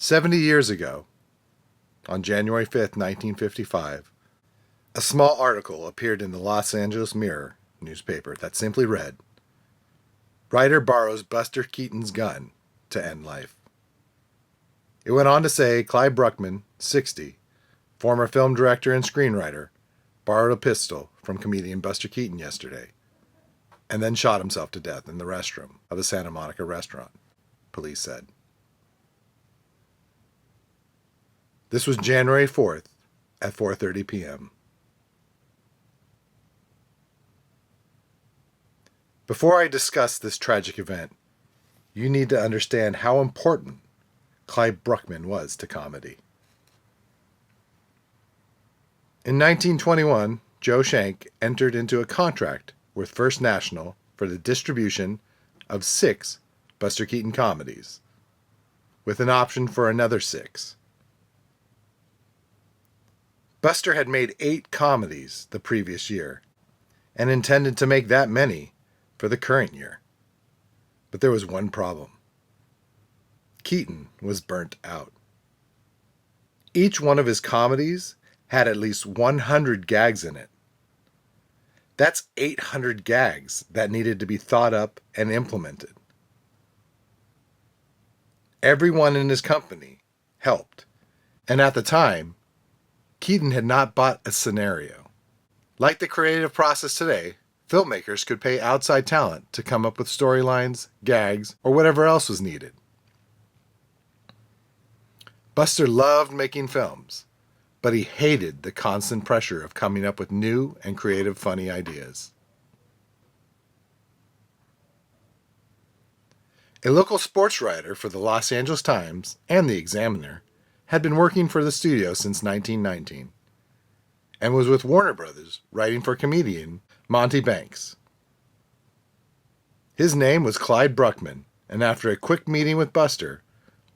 70 years ago, on January 5th, 1955, a small article appeared in the Los Angeles Mirror newspaper that simply read, "Writer borrows Buster Keaton's gun to end life." It went on to say Clyde Bruckman, 60, former film director and screenwriter, borrowed a pistol from comedian Buster Keaton yesterday, and then shot himself to death in the restroom of a Santa Monica restaurant, police said. This was January 4th at 4:30 p.m. Before I discuss this tragic event, you need to understand how important Clyde Bruckman was to comedy. In 1921, Joe Schenck entered into a contract with First National for the distribution of 6 Buster Keaton comedies, with an option for another 6. Buster had made 8 comedies the previous year and intended to make that many for the current year. But there was one problem. Keaton was burnt out. Each one of his comedies had at least 100 gags in it. That's 800 gags that needed to be thought up and implemented. Everyone in his company helped, and at the time, Keaton had not bought a scenario. Like the creative process today, filmmakers could pay outside talent to come up with storylines, gags, or whatever else was needed. Buster loved making films, but he hated the constant pressure of coming up with new and creative, funny ideas. A local sports writer for the Los Angeles Times and the Examiner had been working for the studio since 1919 and was with Warner Brothers writing for comedian Monty Banks. His name was Clyde Bruckman, and after a quick meeting with Buster,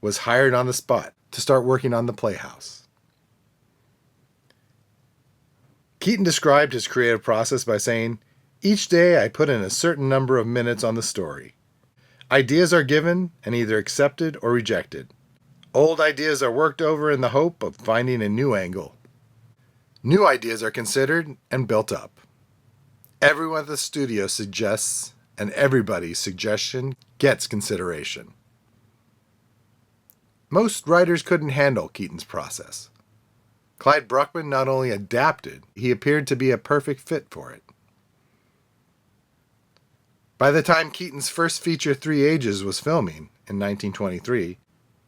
was hired on the spot to start working on the Playhouse. Keaton described his creative process by saying, "Each day I put in a certain number of minutes on the story. Ideas are given and either accepted or rejected. Old ideas are worked over in the hope of finding a new angle. New ideas are considered and built up. Everyone at the studio suggests, and everybody's suggestion gets consideration." Most writers couldn't handle Keaton's process. Clyde Bruckman not only adapted, he appeared to be a perfect fit for it. By the time Keaton's first feature, Three Ages, was filming in 1923,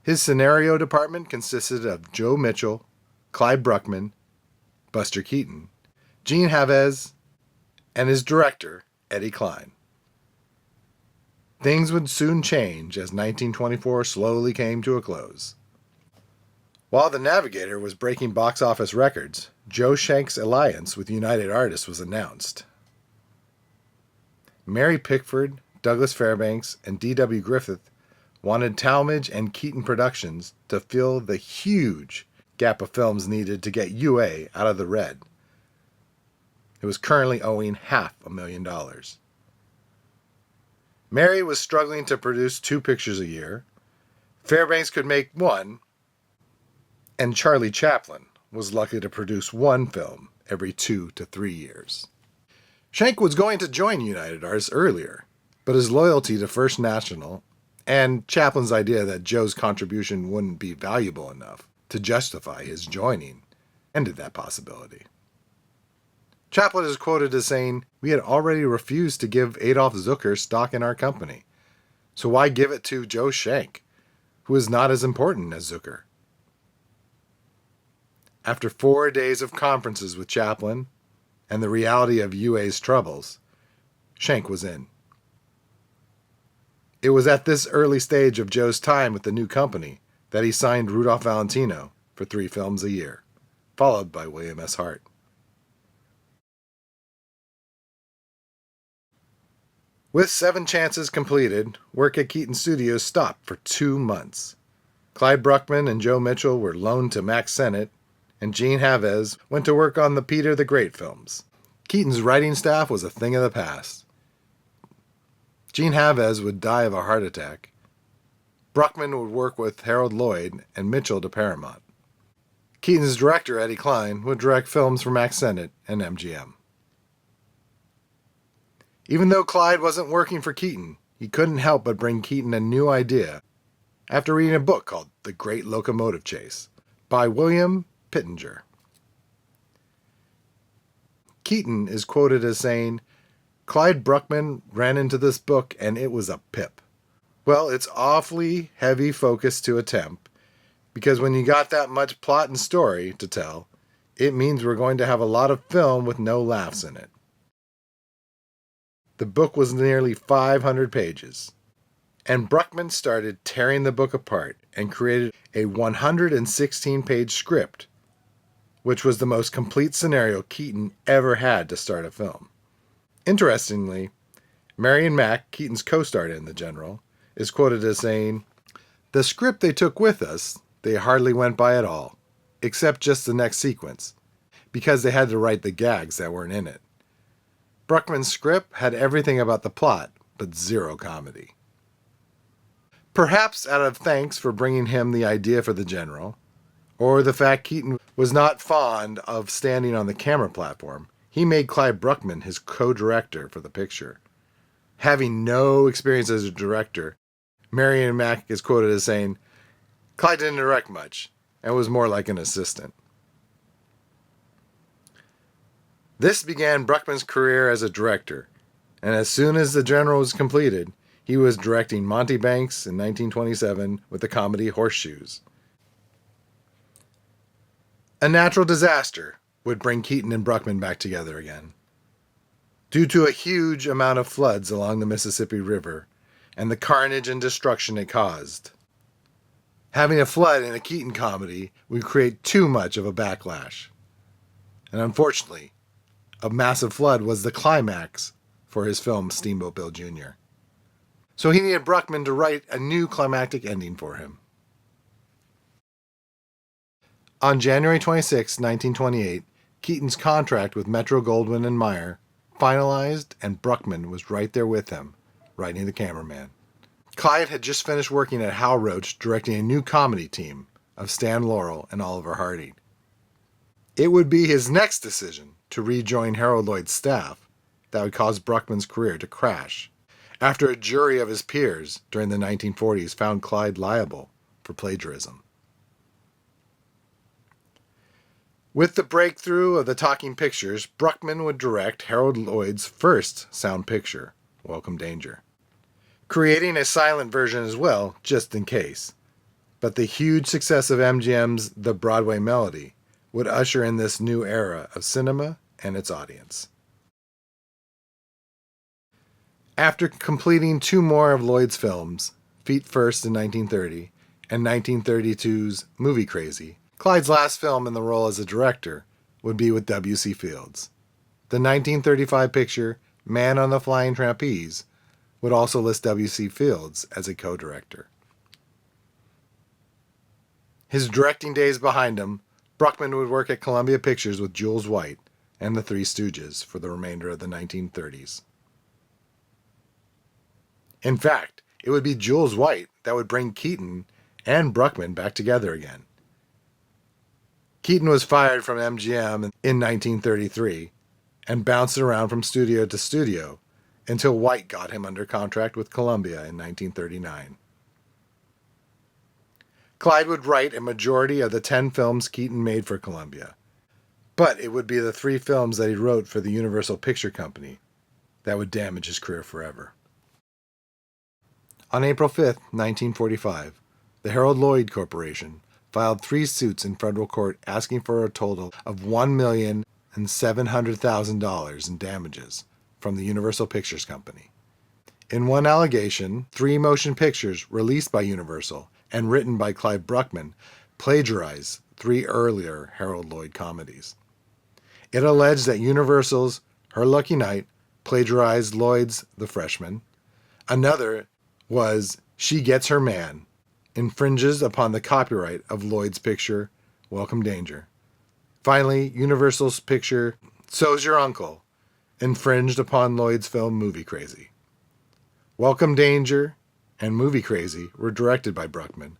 his scenario department consisted of Joe Mitchell, Clyde Bruckman, Buster Keaton, Gene Havez, and his director, Eddie Klein. Things would soon change as 1924 slowly came to a close. While The Navigator was breaking box office records, Joe Schenck's alliance with United Artists was announced. Mary Pickford, Douglas Fairbanks, and D.W. Griffith wanted Talmadge and Keaton Productions to fill the huge gap of films needed to get UA out of the red. It was currently owing $500,000. Mary was struggling to produce 2 pictures a year. Fairbanks could make 1, and Charlie Chaplin was lucky to produce 1 film every 2 to 3 years. Schenck was going to join United Artists earlier, but his loyalty to First National and Chaplin's idea that Joe's contribution wouldn't be valuable enough to justify his joining ended that possibility. Chaplin is quoted as saying, "We had already refused to give Adolf Zucker stock in our company, so why give it to Joe Schenck, who is not as important as Zucker?" After 4 days of conferences with Chaplin and the reality of UA's troubles, Schenck was in. It was at this early stage of Joe's time with the new company that he signed Rudolph Valentino for 3 films a year, followed by William S. Hart. With 7 chances completed, work at Keaton Studios stopped for 2 months. Clyde Bruckman and Joe Mitchell were loaned to Max Sennett, and Gene Havez went to work on the Peter the Great films. Keaton's writing staff was a thing of the past. Gene Havez would die of a heart attack, Bruckman would work with Harold Lloyd and Mitchell to Paramount. Keaton's director, Eddie Clyde, would direct films for Mack Sennett and MGM. Even though Clyde wasn't working for Keaton, he couldn't help but bring Keaton a new idea after reading a book called The Great Locomotive Chase by William Pittenger. Keaton is quoted as saying, "Clyde Bruckman ran into this book and it was a pip." Well, it's awfully heavy focus to attempt, because when you got that much plot and story to tell, it means we're going to have a lot of film with no laughs in it. The book was nearly 500 pages, and Bruckman started tearing the book apart and created a 116-page script, which was the most complete scenario Keaton ever had to start a film. Interestingly, Marion Mack, Keaton's co-star in The General, is quoted as saying, "The script they took with us, they hardly went by at all, except just the next sequence, because they had to write the gags that weren't in it. Bruckman's script had everything about the plot, but zero comedy." Perhaps out of thanks for bringing him the idea for The General, or the fact Keaton was not fond of standing on the camera platform, he made Clyde Bruckman his co-director for the picture. Having no experience as a director, Marion Mack is quoted as saying, "Clyde didn't direct much, and was more like an assistant." This began Bruckman's career as a director, and as soon as The General was completed, he was directing Monty Banks in 1927 with the comedy Horseshoes. A natural disaster would bring Keaton and Bruckman back together again. Due to a huge amount of floods along the Mississippi River and the carnage and destruction it caused, having a flood in a Keaton comedy would create too much of a backlash. And unfortunately, a massive flood was the climax for his film Steamboat Bill Jr. So he needed Bruckman to write a new climactic ending for him. On January 26, 1928, Keaton's contract with Metro-Goldwyn-Mayer finalized, and Bruckman was right there with him, writing the cameraman. Clyde had just finished working at Hal Roach, directing a new comedy team of Stan Laurel and Oliver Hardy. It would be his next decision to rejoin Harold Lloyd's staff that would cause Bruckman's career to crash, after a jury of his peers during the 1940s found Clyde liable for plagiarism. With the breakthrough of the talking pictures, Bruckman would direct Harold Lloyd's first sound picture, Welcome Danger, creating a silent version as well, just in case. But the huge success of MGM's The Broadway Melody would usher in this new era of cinema and its audience. After completing two more of Lloyd's films, Feet First in 1930 and 1932's Movie Crazy, Clyde's last film in the role as a director would be with W.C. Fields. The 1935 picture Man on the Flying Trapeze would also list W.C. Fields as a co-director. His directing days behind him, Bruckman would work at Columbia Pictures with Jules White and the Three Stooges for the remainder of the 1930s. In fact, it would be Jules White that would bring Keaton and Bruckman back together again. Keaton was fired from MGM in 1933 and bounced around from studio to studio until White got him under contract with Columbia in 1939. Clyde would write a majority of the 10 films Keaton made for Columbia, but it would be the 3 films that he wrote for the Universal Picture Company that would damage his career forever. On April 5, 1945, the Harold Lloyd Corporation filed 3 suits in federal court asking for a total of $1,700,000 in damages from the Universal Pictures Company. In one allegation, 3 motion pictures released by Universal and written by Clyde Bruckman plagiarized 3 earlier Harold Lloyd comedies. It alleged that Universal's Her Lucky Night plagiarized Lloyd's The Freshman. Another was She Gets Her Man, infringes upon the copyright of Lloyd's picture, Welcome Danger. Finally, Universal's picture, So's Your Uncle, infringed upon Lloyd's film Movie Crazy. Welcome Danger and Movie Crazy were directed by Bruckman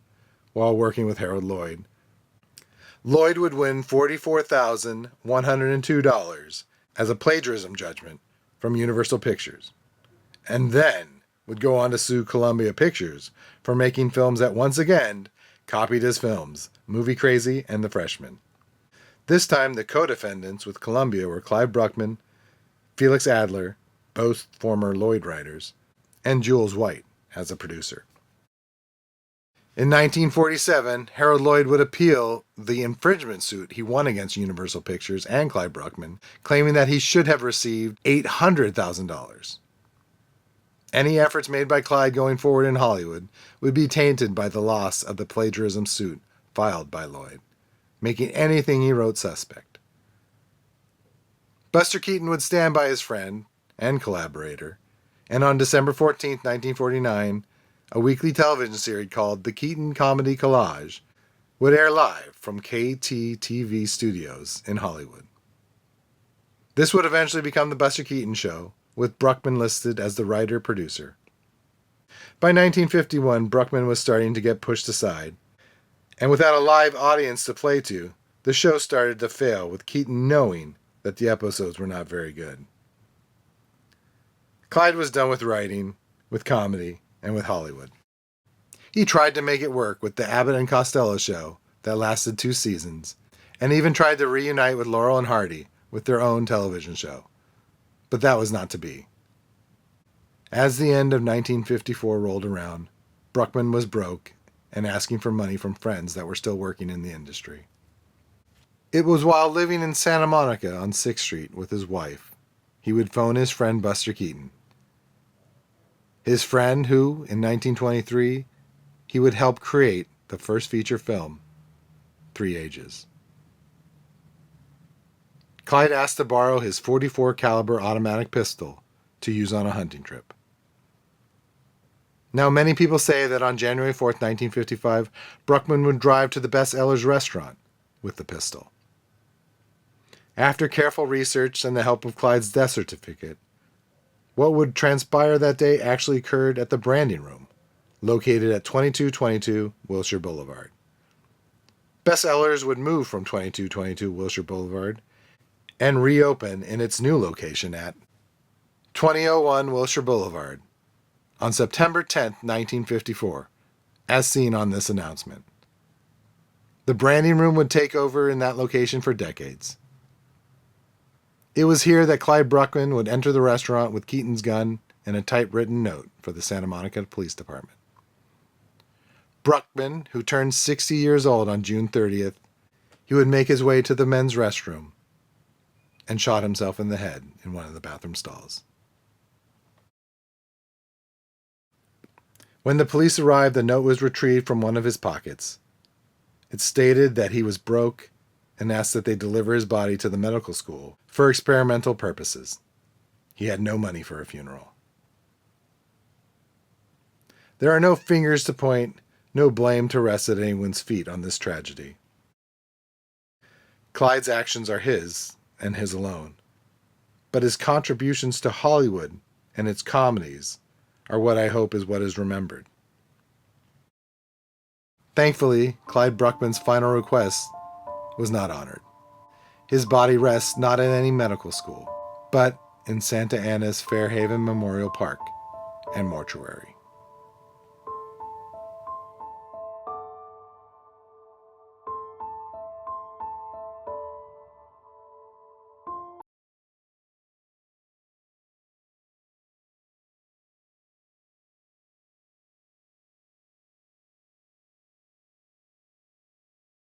while working with Harold Lloyd. Lloyd would win $44,102 as a plagiarism judgment from Universal Pictures, and then would go on to sue Columbia Pictures for making films that once again copied his films, Movie Crazy and The Freshman. This time the co-defendants with Columbia were Clyde Bruckman, Felix Adler, both former Lloyd writers, and Jules White as a producer. In 1947, Harold Lloyd would appeal the infringement suit he won against Universal Pictures and Clyde Bruckman, claiming that he should have received $800,000. Any efforts made by Clyde going forward in Hollywood would be tainted by the loss of the plagiarism suit filed by Lloyd, making anything he wrote suspect. Buster Keaton would stand by his friend and collaborator, and on December 14, 1949, a weekly television series called The Keaton Comedy Collage would air live from KTTV studios in Hollywood. This would eventually become The Buster Keaton Show, with Bruckman listed as the writer-producer. By 1951, Bruckman was starting to get pushed aside, and without a live audience to play to, the show started to fail, with Keaton knowing that the episodes were not very good. Clyde was done with writing, with comedy, and with Hollywood. He tried to make it work with the Abbott and Costello show that lasted 2 seasons, and even tried to reunite with Laurel and Hardy with their own television show. But that was not to be. As the end of 1954 rolled around, Bruckman was broke and asking for money from friends that were still working in the industry. It was while living in Santa Monica on 6th Street with his wife, he would phone his friend Buster Keaton. His friend who, in 1923, he would help create the first feature film, 3 Ages. Clyde asked to borrow his .44 caliber automatic pistol to use on a hunting trip. Now, many people say that on January 4th, 1955, Bruckman would drive to the Best Eller's restaurant with the pistol. After careful research and the help of Clyde's death certificate, what would transpire that day actually occurred at the Branding Room, located at 2222 Wilshire Boulevard. Best Eller's would move from 2222 Wilshire Boulevard and reopen in its new location at 2001 Wilshire Boulevard on September 10, 1954, as seen on this announcement. The Branding Room would take over in that location for decades. It was here that Clyde Bruckman would enter the restaurant with Keaton's gun and a typewritten note for the Santa Monica Police Department. Bruckman, who turned 60 years old on June 30th, he would make his way to the men's restroom and shot himself in the head in one of the bathroom stalls. When the police arrived, the note was retrieved from one of his pockets. It stated that he was broke and asked that they deliver his body to the medical school for experimental purposes. He had no money for a funeral. There are no fingers to point, no blame to rest at anyone's feet on this tragedy. Clyde's actions are his, and his alone. But his contributions to Hollywood and its comedies are what I hope is what is remembered. Thankfully, Clyde Bruckman's final request was not honored. His body rests not in any medical school, but in Santa Ana's Fairhaven Memorial Park and Mortuary.